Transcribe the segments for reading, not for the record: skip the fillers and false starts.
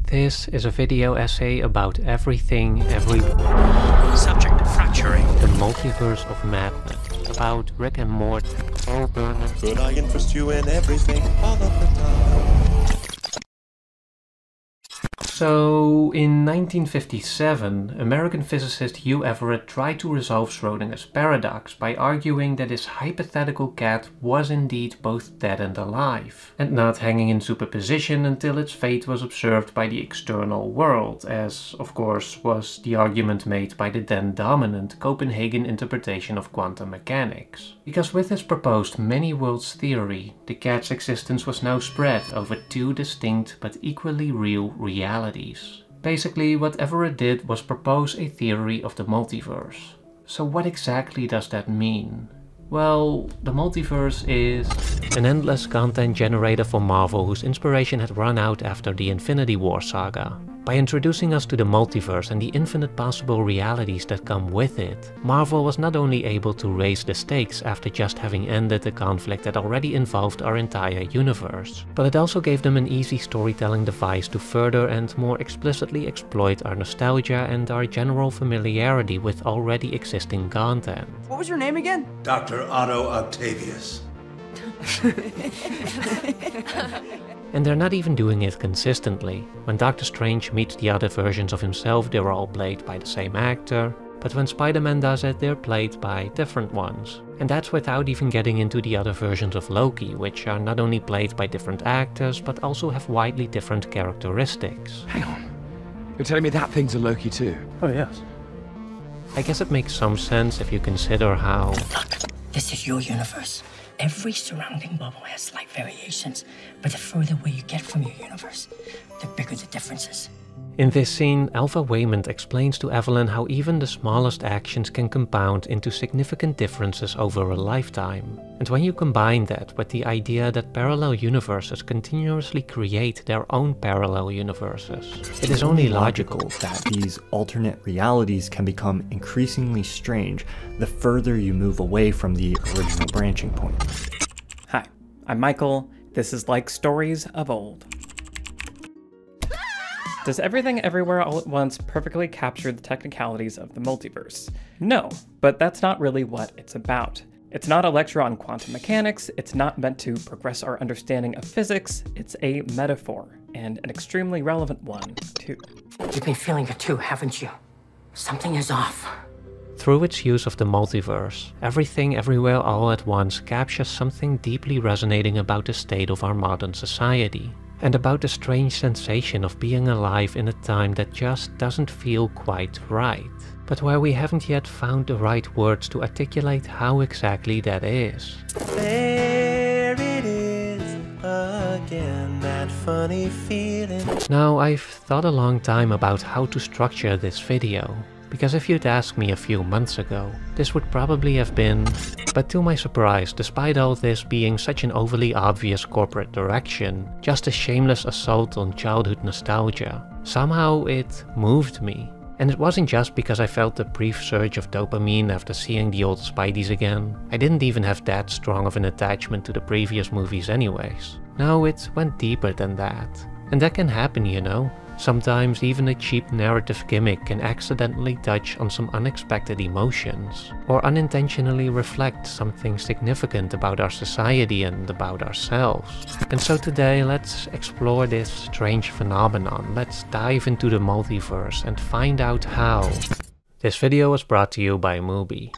This is a video essay about everything, Subject fracturing. the multiverse of madness, about Rick and Morty, Paul Burnham. Could I interest you in everything all of the time? So, in 1957, American physicist Hugh Everett tried to resolve Schrödinger's paradox by arguing that his hypothetical cat was indeed both dead and alive, and not hanging in superposition until its fate was observed by the external world, as, of course, was the argument made by the then dominant Copenhagen interpretation of quantum mechanics. Because with his proposed many worlds theory, the cat's existence was now spread over two distinct but equally real realities. Basically, what Everett did was propose a theory of the multiverse. So what exactly does that mean? Well, the multiverse is an endless content generator for Marvel whose inspiration had run out after the Infinity War saga. By introducing us to the multiverse and the infinite possible realities that come with it, Marvel was not only able to raise the stakes after just having ended the conflict that already involved our entire universe, but it also gave them an easy storytelling device to further and more explicitly exploit our nostalgia and our general familiarity with already existing content. What was your name again? Dr. Otto Octavius. And they're not even doing it consistently. When Doctor Strange meets the other versions of himself, they're all played by the same actor, but when Spider-Man does it, they're played by different ones. And that's without even getting into the other versions of Loki, which are not only played by different actors, but also have widely different characteristics. Hang on. You're telling me that thing's a Loki too? Oh, yes. I guess it makes some sense if you consider how... This is your universe. Every surrounding bubble has slight variations, but the further away you get from your universe, the bigger the differences. In this scene, Alpha Waymond explains to Evelyn how even the smallest actions can compound into significant differences over a lifetime. And when you combine that with the idea that parallel universes continuously create their own parallel universes, it is only logical that these alternate realities can become increasingly strange the further you move away from the original branching point. Hi, I'm Michael. This is Like Stories of Old. Does Everything Everywhere All at Once perfectly capture the technicalities of the multiverse? No, but that's not really what it's about. It's not a lecture on quantum mechanics, it's not meant to progress our understanding of physics, it's a metaphor, and an extremely relevant one, too. You've been feeling it too, haven't you? Something is off. Through its use of the multiverse, Everything Everywhere All at Once captures something deeply resonating about the state of our modern society, and about the strange sensation of being alive in a time that just doesn't feel quite right, but where we haven't yet found the right words to articulate how exactly that is. There it is again, that funny feeling. Now, I've thought a long time about how to structure this video, because if you'd asked me a few months ago, this would probably have been... But to my surprise, despite all this being such an overly obvious corporate direction, just a shameless assault on childhood nostalgia, somehow it moved me. And it wasn't just because I felt a brief surge of dopamine after seeing the old Spideys again. I didn't even have that strong of an attachment to the previous movies anyways. No, it went deeper than that. And that can happen, you know. Sometimes even a cheap narrative gimmick can accidentally touch on some unexpected emotions, or unintentionally reflect something significant about our society and about ourselves. And so today, let's explore this strange phenomenon. Let's dive into the multiverse and find out how. This video was brought to you by Mubi.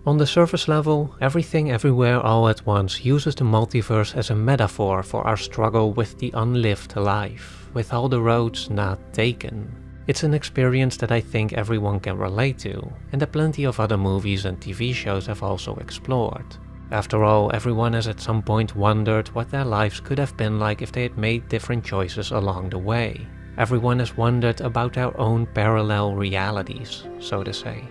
On the surface level, Everything Everywhere All at Once uses the multiverse as a metaphor for our struggle with the unlived life, with all the roads not taken. It's an experience that I think everyone can relate to, and that plenty of other movies and TV shows have also explored. After all, everyone has at some point wondered what their lives could have been like if they had made different choices along the way. Everyone has wondered about our own parallel realities, so to say.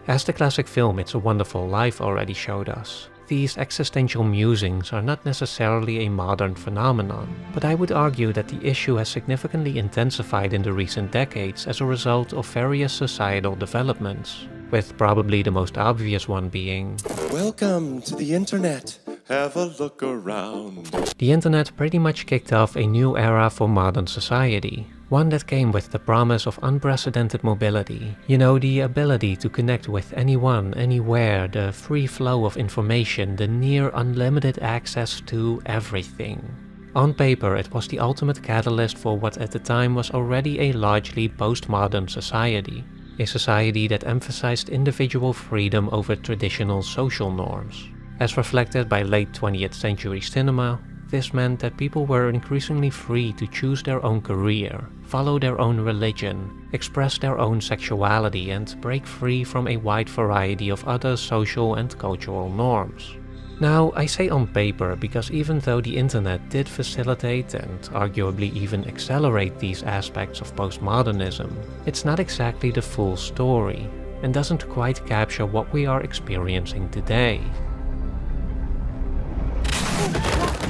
As the classic film It's a Wonderful Life already showed us, these existential musings are not necessarily a modern phenomenon, but I would argue that the issue has significantly intensified in the recent decades as a result of various societal developments, with probably the most obvious one being... Welcome to the internet. Have a look around. The internet pretty much kicked off a new era for modern society. One that came with the promise of unprecedented mobility. You know, the ability to connect with anyone, anywhere, the free flow of information, the near unlimited access to everything. On paper, it was the ultimate catalyst for what at the time was already a largely postmodern society. A society that emphasized individual freedom over traditional social norms. As reflected by late 20th century cinema, this meant that people were increasingly free to choose their own career, follow their own religion, express their own sexuality, and break free from a wide variety of other social and cultural norms. Now, I say on paper because even though the internet did facilitate and arguably even accelerate these aspects of postmodernism, it's not exactly the full story, and doesn't quite capture what we are experiencing today.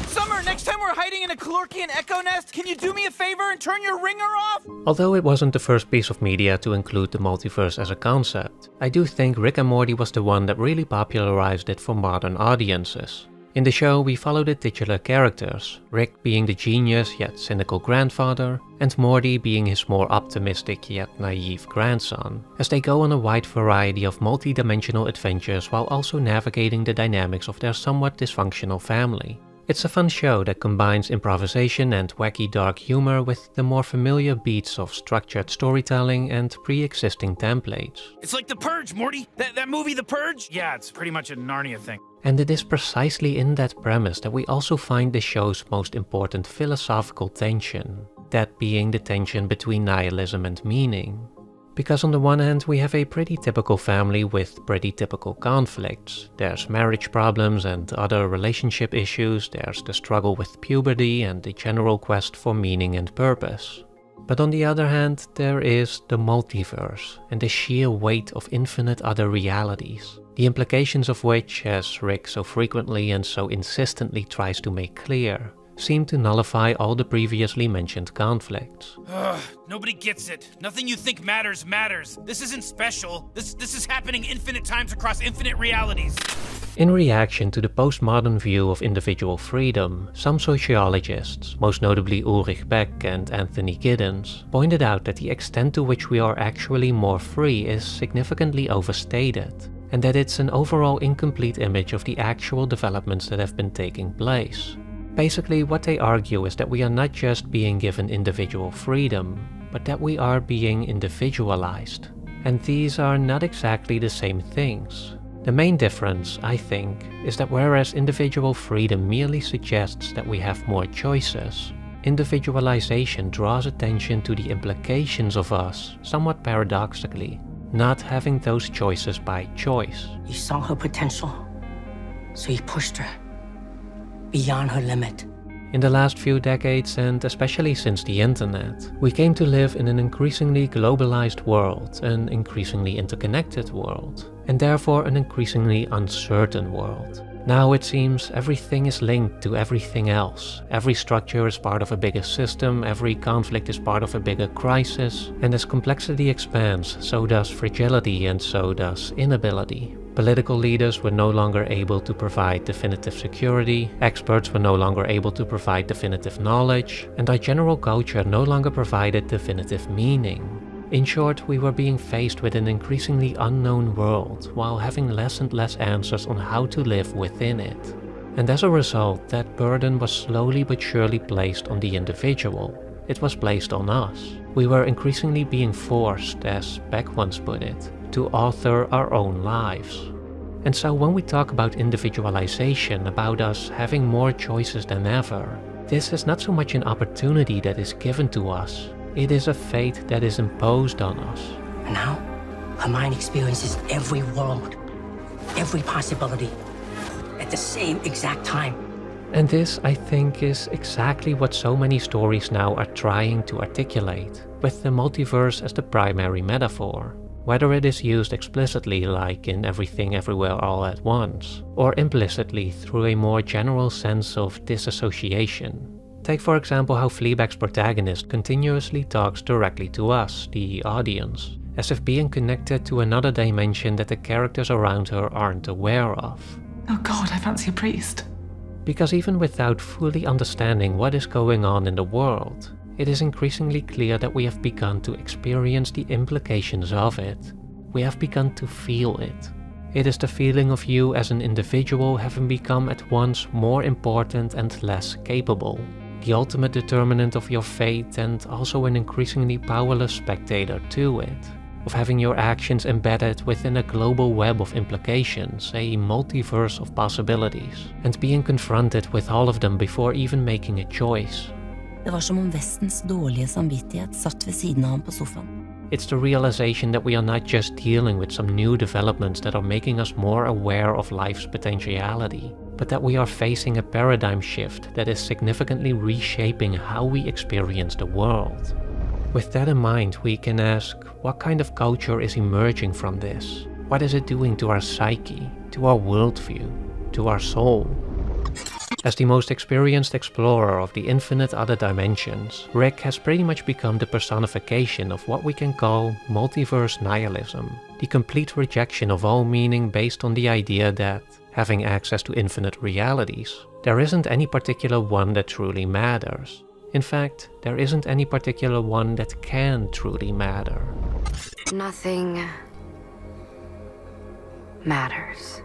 Summer, next time we're hiding in a Calorkian echo nest, can you do me a favor and turn your ringer off? Although it wasn't the first piece of media to include the multiverse as a concept, I do think Rick and Morty was the one that really popularized it for modern audiences. In the show, we follow the titular characters, Rick being the genius yet cynical grandfather, and Morty being his more optimistic yet naive grandson, as they go on a wide variety of multi-dimensional adventures while also navigating the dynamics of their somewhat dysfunctional family. It's a fun show that combines improvisation and wacky dark humor with the more familiar beats of structured storytelling and pre-existing templates. It's like The Purge, Morty. That movie, The Purge? Yeah, it's pretty much a Narnia thing. And it is precisely in that premise that we also find the show's most important philosophical tension, that being the tension between nihilism and meaning. Because on the one hand we have a pretty typical family with pretty typical conflicts. There's marriage problems and other relationship issues, there's the struggle with puberty and the general quest for meaning and purpose. But on the other hand, there is the multiverse and the sheer weight of infinite other realities, the implications of which, as Rick so frequently and so insistently tries to make clear, seem to nullify all the previously mentioned conflicts. Nobody gets it. Nothing you think matters matters. This isn't special. This is happening infinite times across infinite realities. In reaction to the postmodern view of individual freedom, some sociologists, most notably Ulrich Beck and Anthony Giddens, pointed out that the extent to which we are actually more free is significantly overstated, and that it's an overall incomplete image of the actual developments that have been taking place. Basically, what they argue is that we are not just being given individual freedom, but that we are being individualized. And these are not exactly the same things. The main difference, I think, is that whereas individual freedom merely suggests that we have more choices, individualization draws attention to the implications of us, somewhat paradoxically, not having those choices by choice. You saw her potential, so you pushed her beyond her limit. In the last few decades, and especially since the internet, we came to live in an increasingly globalized world, an increasingly interconnected world, and therefore an increasingly uncertain world. Now it seems everything is linked to everything else. Every structure is part of a bigger system, every conflict is part of a bigger crisis, and as complexity expands, so does fragility and so does inability. Political leaders were no longer able to provide definitive security, experts were no longer able to provide definitive knowledge, and our general culture no longer provided definitive meaning. In short, we were being faced with an increasingly unknown world, while having less and less answers on how to live within it. And as a result, that burden was slowly but surely placed on the individual. It was placed on us. We were increasingly being forced, as Beck once put it, to author our own lives. And so when we talk about individualization, about us having more choices than ever, this is not so much an opportunity that is given to us, it is a fate that is imposed on us. And now, her mind experiences every world, every possibility, at the same exact time. And this, I think, is exactly what so many stories now are trying to articulate, with the multiverse as the primary metaphor. Whether it is used explicitly like in Everything Everywhere All at Once, or implicitly through a more general sense of disassociation. Take for example how Fleabag's protagonist continuously talks directly to us, the audience, as if being connected to another dimension that the characters around her aren't aware of. Oh god, I fancy a priest. Because even without fully understanding what is going on in the world, it is increasingly clear that we have begun to experience the implications of it. We have begun to feel it. It is the feeling of you as an individual having become at once more important and less capable, the ultimate determinant of your fate and also an increasingly powerless spectator to it, of having your actions embedded within a global web of implications, a multiverse of possibilities, and being confronted with all of them before even making a choice. Det var som om Vestens dårlige samvittighet satt ved siden av ham på sofaen. It's the realization that we are not just dealing with some new developments that are making us more aware of life's potentiality, but that we are facing a paradigm shift that is significantly reshaping how we experience the world. With that in mind, we can ask, what kind of culture is emerging from this? What is it doing to our psyche, to our worldview, to our soul? As the most experienced explorer of the infinite other dimensions, Rick has pretty much become the personification of what we can call multiverse nihilism, the complete rejection of all meaning based on the idea that, having access to infinite realities, there isn't any particular one that truly matters. In fact, there isn't any particular one that can truly matter. Nothing matters.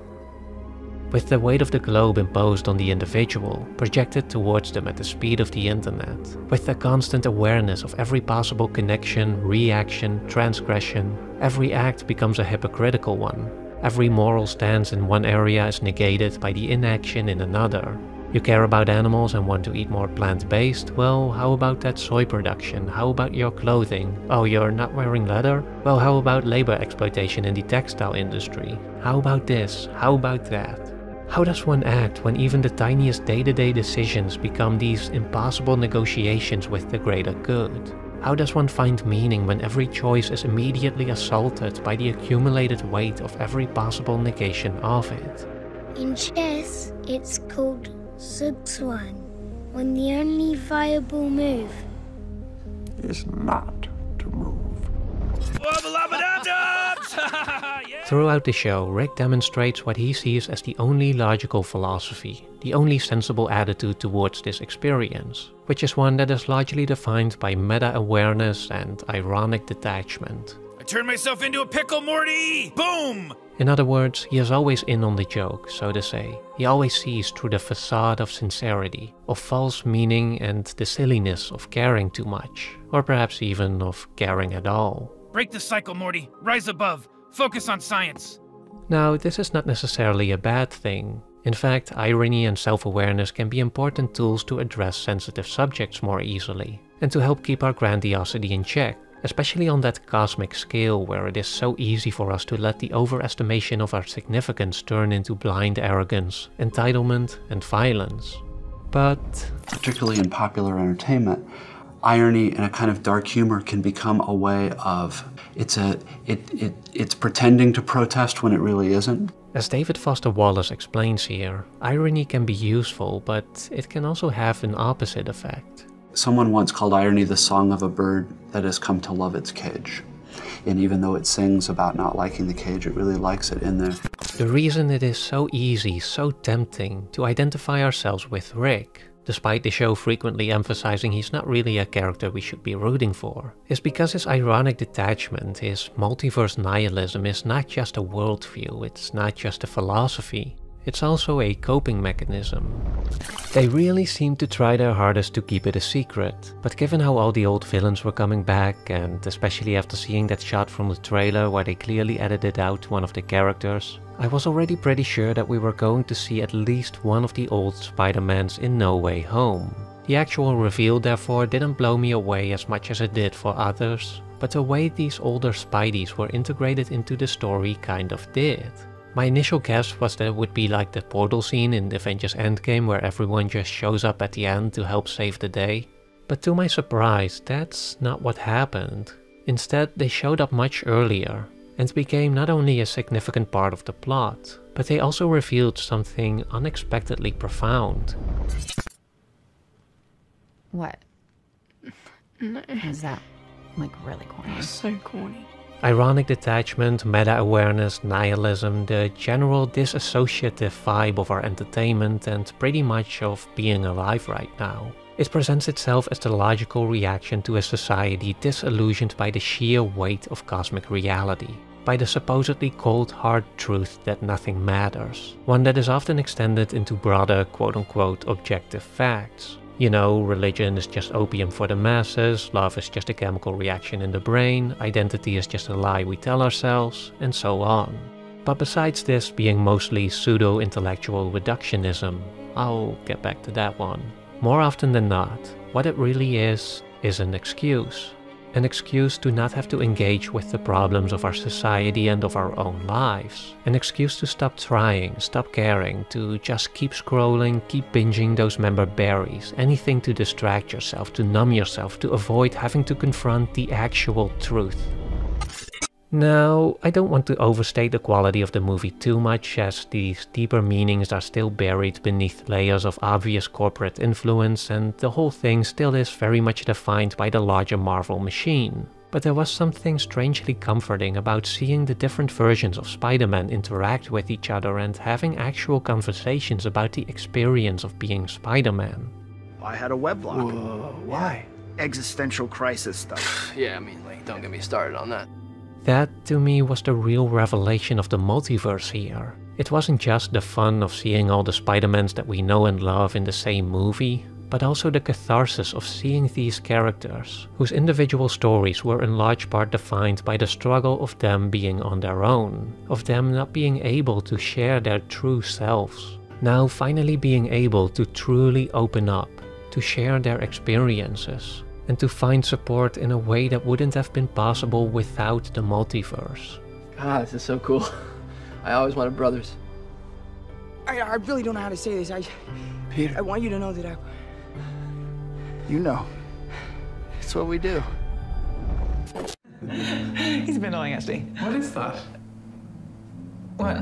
With the weight of the globe imposed on the individual, projected towards them at the speed of the internet, with the constant awareness of every possible connection, reaction, transgression, every act becomes a hypocritical one. Every moral stance in one area is negated by the inaction in another. You care about animals and want to eat more plant-based? Well, how about that soy production? How about your clothing? Oh, you're not wearing leather? Well, how about labor exploitation in the textile industry? How about this? How about that? How does one act when even the tiniest day-to-day decisions become these impossible negotiations with the greater good? How does one find meaning when every choice is immediately assaulted by the accumulated weight of every possible negation of it? In chess, it's called Zugzwang, when the only viable move is not to move. Throughout the show, Rick demonstrates what he sees as the only logical philosophy, the only sensible attitude towards this experience, which is one that is largely defined by meta-awareness and ironic detachment. I turned myself into a pickle, Morty! Boom! In other words, he is always in on the joke, so to say. He always sees through the facade of sincerity, of false meaning and the silliness of caring too much, or perhaps even of caring at all. Break the cycle, Morty. Rise above. Focus on science. Now, this is not necessarily a bad thing. In fact, irony and self-awareness can be important tools to address sensitive subjects more easily, and to help keep our grandiosity in check, especially on that cosmic scale where it is so easy for us to let the overestimation of our significance turn into blind arrogance, entitlement, and violence. But particularly in popular entertainment, irony and a kind of dark humor can become a way of, it's pretending to protest when it really isn't. As David Foster Wallace explains here, irony can be useful, but it can also have an opposite effect. Someone once called irony the song of a bird that has come to love its cage. And even though it sings about not liking the cage, it really likes it in there. The reason it is so easy, so tempting to identify ourselves with Rick, despite the show frequently emphasizing he's not really a character we should be rooting for, is because his ironic detachment, his multiverse nihilism, is not just a worldview, it's not just a philosophy, it's also a coping mechanism. They really seem to try their hardest to keep it a secret, but given how all the old villains were coming back, and especially after seeing that shot from the trailer where they clearly edited out one of the characters, I was already pretty sure that we were going to see at least one of the old Spider-Mans in No Way Home. The actual reveal therefore didn't blow me away as much as it did for others, but the way these older Spideys were integrated into the story kind of did. My initial guess was that it would be like the portal scene in Avengers Endgame where everyone just shows up at the end to help save the day. But to my surprise, that's not what happened. Instead, they showed up much earlier, and became not only a significant part of the plot, but they also revealed something unexpectedly profound. What? No. Is that, like, really corny? So corny. Ironic detachment, meta-awareness, nihilism, the general disassociative vibe of our entertainment and pretty much of being alive right now. It presents itself as the logical reaction to a society disillusioned by the sheer weight of cosmic reality, by the supposedly cold hard truth that nothing matters, one that is often extended into broader quote-unquote objective facts. You know, religion is just opium for the masses, love is just a chemical reaction in the brain, identity is just a lie we tell ourselves, and so on. But besides this being mostly pseudo-intellectual reductionism, I'll get back to that one. More often than not, what it really is an excuse. An excuse to not have to engage with the problems of our society and of our own lives. An excuse to stop trying, stop caring, to just keep scrolling, keep binging those member berries, anything to distract yourself, to numb yourself, to avoid having to confront the actual truth. Now, I don't want to overstate the quality of the movie too much, as these deeper meanings are still buried beneath layers of obvious corporate influence, and the whole thing still is very much defined by the larger Marvel machine. But there was something strangely comforting about seeing the different versions of Spider-Man interact with each other and having actual conversations about the experience of being Spider-Man. I had a web lock. Whoa, why? Existential crisis stuff. Yeah, I mean, like, don't get me started on that. That, to me, was the real revelation of the multiverse here. It wasn't just the fun of seeing all the Spider-Mans that we know and love in the same movie, but also the catharsis of seeing these characters, whose individual stories were in large part defined by the struggle of them being on their own, of them not being able to share their true selves, now finally being able to truly open up, to share their experiences, and to find support in a way that wouldn't have been possible without the multiverse. God, this is so cool. I always wanted brothers. I really don't know how to say this. Peter. I want you to know that You know. It's what we do. He's a bit annoying, actually. What is that? What?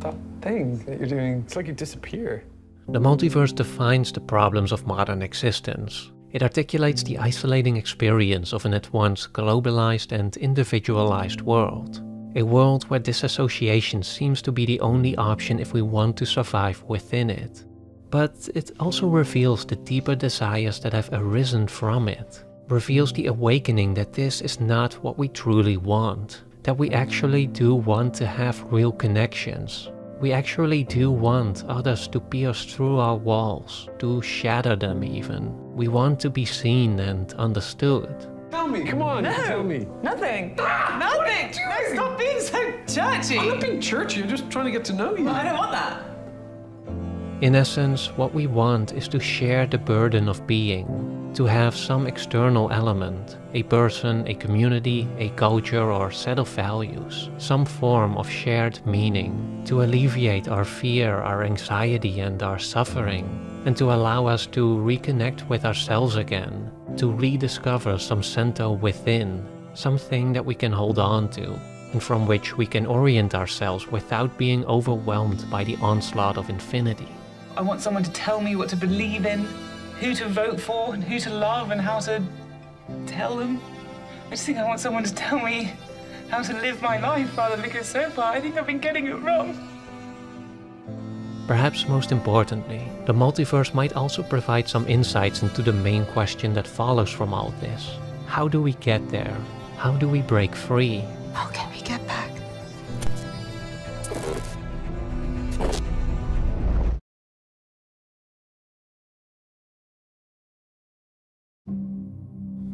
That thing that you're doing. It's like you disappear. The multiverse defines the problems of modern existence. It articulates the isolating experience of an at once globalized and individualized world. A world where disassociation seems to be the only option if we want to survive within it. But it also reveals the deeper desires that have arisen from it. Reveals the awakening that this is not what we truly want. That we actually do want to have real connections. We actually do want others to pierce through our walls, to shatter them even. We want to be seen and understood. Tell me, come on, tell me. Nothing. Nothing. No, stop being so churchy. I'm not being churchy, I'm just trying to get to know you. Well, I don't want that. In essence, what we want is to share the burden of being, to have some external element, a person, a community, a culture or set of values, some form of shared meaning, to alleviate our fear, our anxiety and our suffering, and to allow us to reconnect with ourselves again, to rediscover some center within, something that we can hold on to, and from which we can orient ourselves without being overwhelmed by the onslaught of infinity. I want someone to tell me what to believe in, who to vote for, and who to love, and how to tell them. I just think I want someone to tell me how to live my life, rather, because so far I think I've been getting it wrong. Perhaps most importantly, the multiverse might also provide some insights into the main question that follows from all this. How do we get there? How do we break free? How can we get back?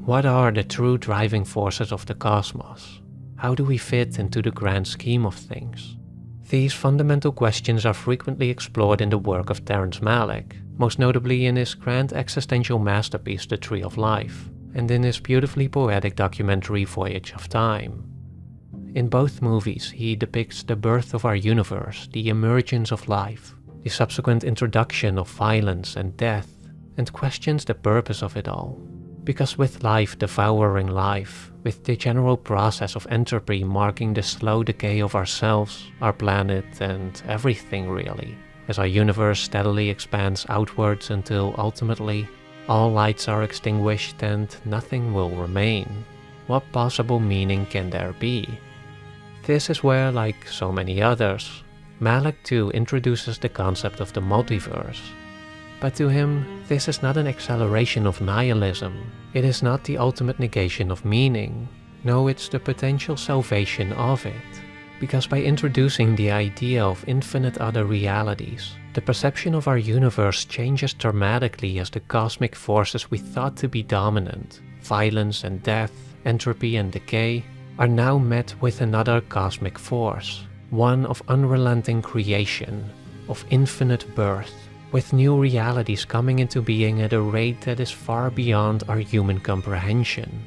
What are the true driving forces of the cosmos? How do we fit into the grand scheme of things? These fundamental questions are frequently explored in the work of Terrence Malick, most notably in his grand existential masterpiece The Tree of Life, and in his beautifully poetic documentary Voyage of Time. In both movies, he depicts the birth of our universe, the emergence of life, the subsequent introduction of violence and death, and questions the purpose of it all. Because with life devouring life, with the general process of entropy marking the slow decay of ourselves, our planet, and everything really, as our universe steadily expands outwards until ultimately all lights are extinguished and nothing will remain. what possible meaning can there be? This is where, like so many others, Malick too introduces the concept of the multiverse. But to him, this is not an acceleration of nihilism. It is not the ultimate negation of meaning. No, it's the potential salvation of it. Because by introducing the idea of infinite other realities, the perception of our universe changes dramatically as the cosmic forces we thought to be dominant, violence and death, entropy and decay, are now met with another cosmic force, one of unrelenting creation, of infinite birth, with new realities coming into being at a rate that is far beyond our human comprehension.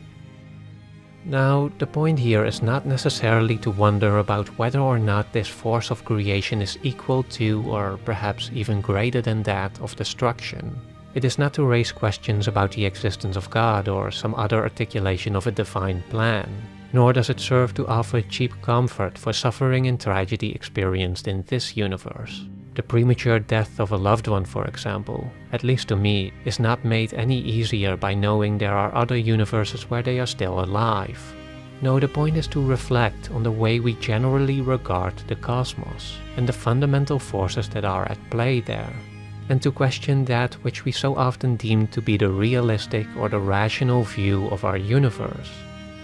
Now, the point here is not necessarily to wonder about whether or not this force of creation is equal to, or perhaps even greater than that of destruction. It is not to raise questions about the existence of God or some other articulation of a divine plan, nor does it serve to offer cheap comfort for suffering and tragedy experienced in this universe. The premature death of a loved one, for example, at least to me, is not made any easier by knowing there are other universes where they are still alive. No, the point is to reflect on the way we generally regard the cosmos and the fundamental forces that are at play there, and to question that which we so often deem to be the realistic or the rational view of our universe.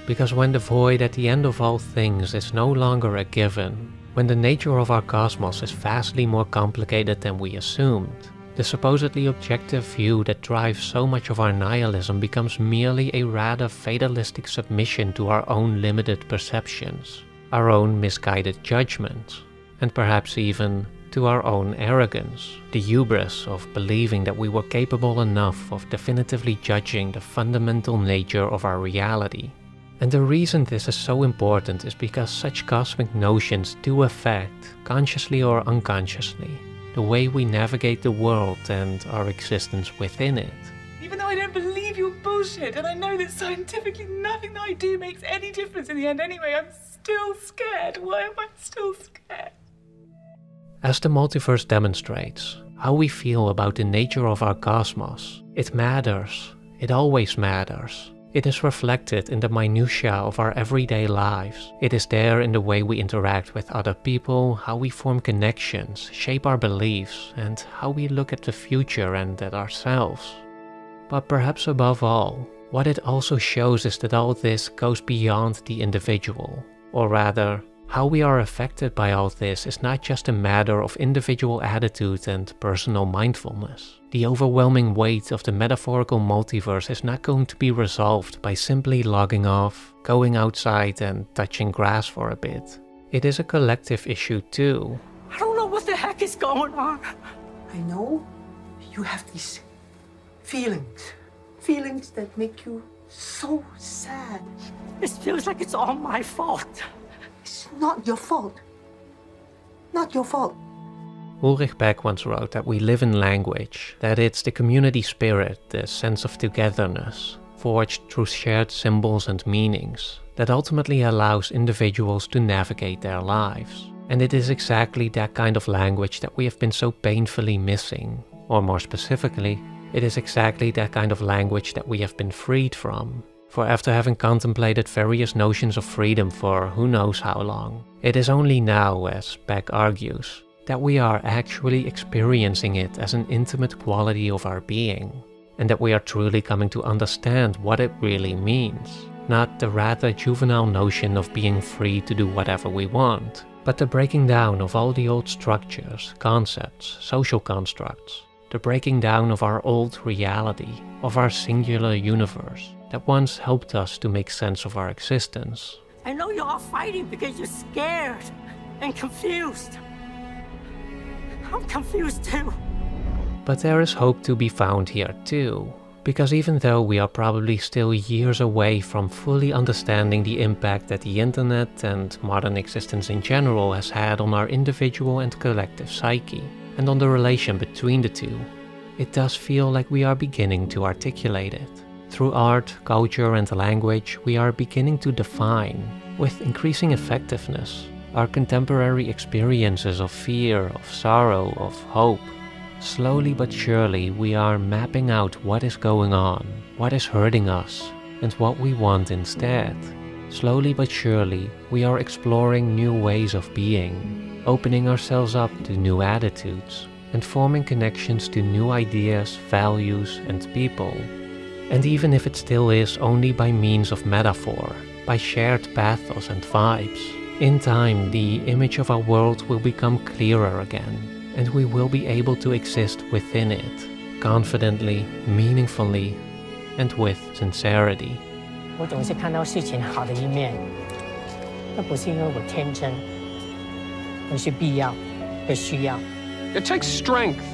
Because when the void at the end of all things is no longer a given, when the nature of our cosmos is vastly more complicated than we assumed, the supposedly objective view that drives so much of our nihilism becomes merely a rather fatalistic submission to our own limited perceptions, our own misguided judgments, and perhaps even to our own arrogance, the hubris of believing that we were capable enough of definitively judging the fundamental nature of our reality. And the reason this is so important is because such cosmic notions do affect, consciously or unconsciously, the way we navigate the world and our existence within it. Even though I don't believe your bullshit, and I know that scientifically nothing that I do makes any difference in the end anyway, I'm still scared. Why am I still scared? As the multiverse demonstrates, how we feel about the nature of our cosmos, it matters. It always matters. It is reflected in the minutiae of our everyday lives. It is there in the way we interact with other people, how we form connections, shape our beliefs, and how we look at the future and at ourselves. But perhaps above all, what it also shows is that all this goes beyond the individual. Or rather, how we are affected by all this is not just a matter of individual attitude and personal mindfulness. The overwhelming weight of the metaphorical multiverse is not going to be resolved by simply logging off, going outside and touching grass for a bit. It is a collective issue too. I don't know what the heck is going on. I know you have these feelings that make you so sad. It feels like it's all my fault. It's not your fault. Not your fault. Ulrich Beck once wrote that we live in language, that it's the community spirit, the sense of togetherness, forged through shared symbols and meanings, that ultimately allows individuals to navigate their lives. And it is exactly that kind of language that we have been so painfully missing, or more specifically, it is exactly that kind of language that we have been freed from. For after having contemplated various notions of freedom for who knows how long, it is only now, as Beck argues, that we are actually experiencing it as an intimate quality of our being, and that we are truly coming to understand what it really means, not the rather juvenile notion of being free to do whatever we want, but the breaking down of all the old structures, concepts, social constructs, the breaking down of our old reality, of our singular universe, that once helped us to make sense of our existence. I know you're all fighting because you're scared and confused. I'm confused too. But there is hope to be found here too, because even though we are probably still years away from fully understanding the impact that the internet and modern existence in general has had on our individual and collective psyche, and on the relation between the two, it does feel like we are beginning to articulate it. Through art, culture and language, we are beginning to define, with increasing effectiveness, our contemporary experiences of fear, of sorrow, of hope. Slowly but surely, we are mapping out what is going on, what is hurting us, and what we want instead. Slowly but surely, we are exploring new ways of being, opening ourselves up to new attitudes, and forming connections to new ideas, values, and people. And even if it still is only by means of metaphor, by shared pathos and vibes, in time the image of our world will become clearer again, and we will be able to exist within it, confidently, meaningfully, and with sincerity. 我总是看到事情好的一面，那不是因为我天真，而是必要和需要。 It takes strength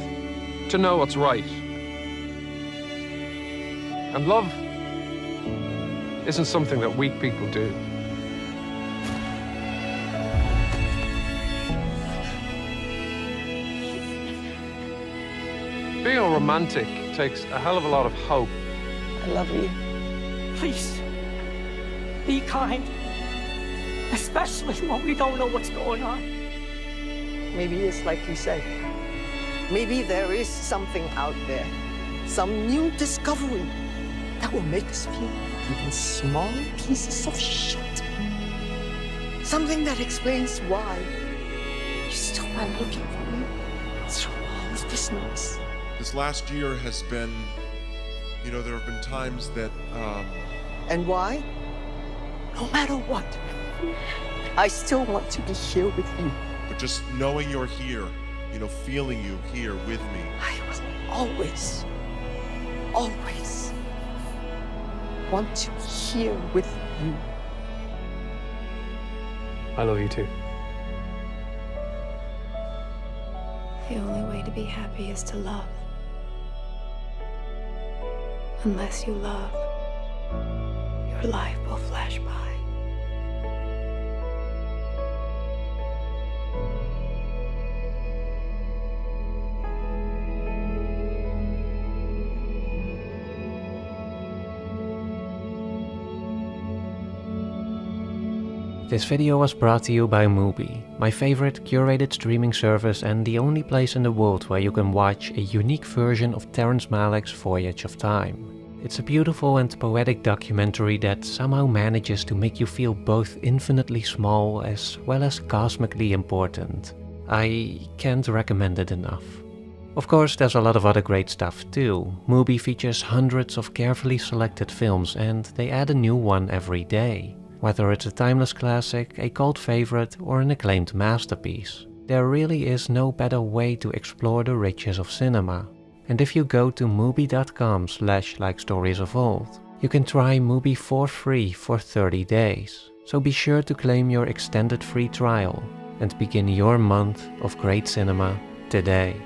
to know what's right. And love isn't something that weak people do. Being a romantic takes a hell of a lot of hope. I love you. Please, be kind. Especially when we don't know what's going on. Maybe it's like you say. Maybe there is something out there. Some new discovery that will make us feel even smaller pieces of shit. Something that explains why you still went looking for me through all of this noise. This last year has been, you know, there have been times that, And why? No matter what, I still want to be here with you. But just knowing you're here, you know, feeling you here with me. I will always, always want to be here with you. I love you too. The only way to be happy is to love. Unless you love, your life will flash by. This video was brought to you by Mubi, my favorite curated streaming service and the only place in the world where you can watch a unique version of Terrence Malick's Voyage of Time. It's a beautiful and poetic documentary that somehow manages to make you feel both infinitely small as well as cosmically important. I can't recommend it enough. Of course, there's a lot of other great stuff too. Mubi features hundreds of carefully selected films and they add a new one every day. Whether it's a timeless classic, a cult favorite, or an acclaimed masterpiece, there really is no better way to explore the riches of cinema. And if you go to mubi.com/likestoriesofold, you can try Mubi for free for 30 days. So be sure to claim your extended free trial and begin your month of great cinema today.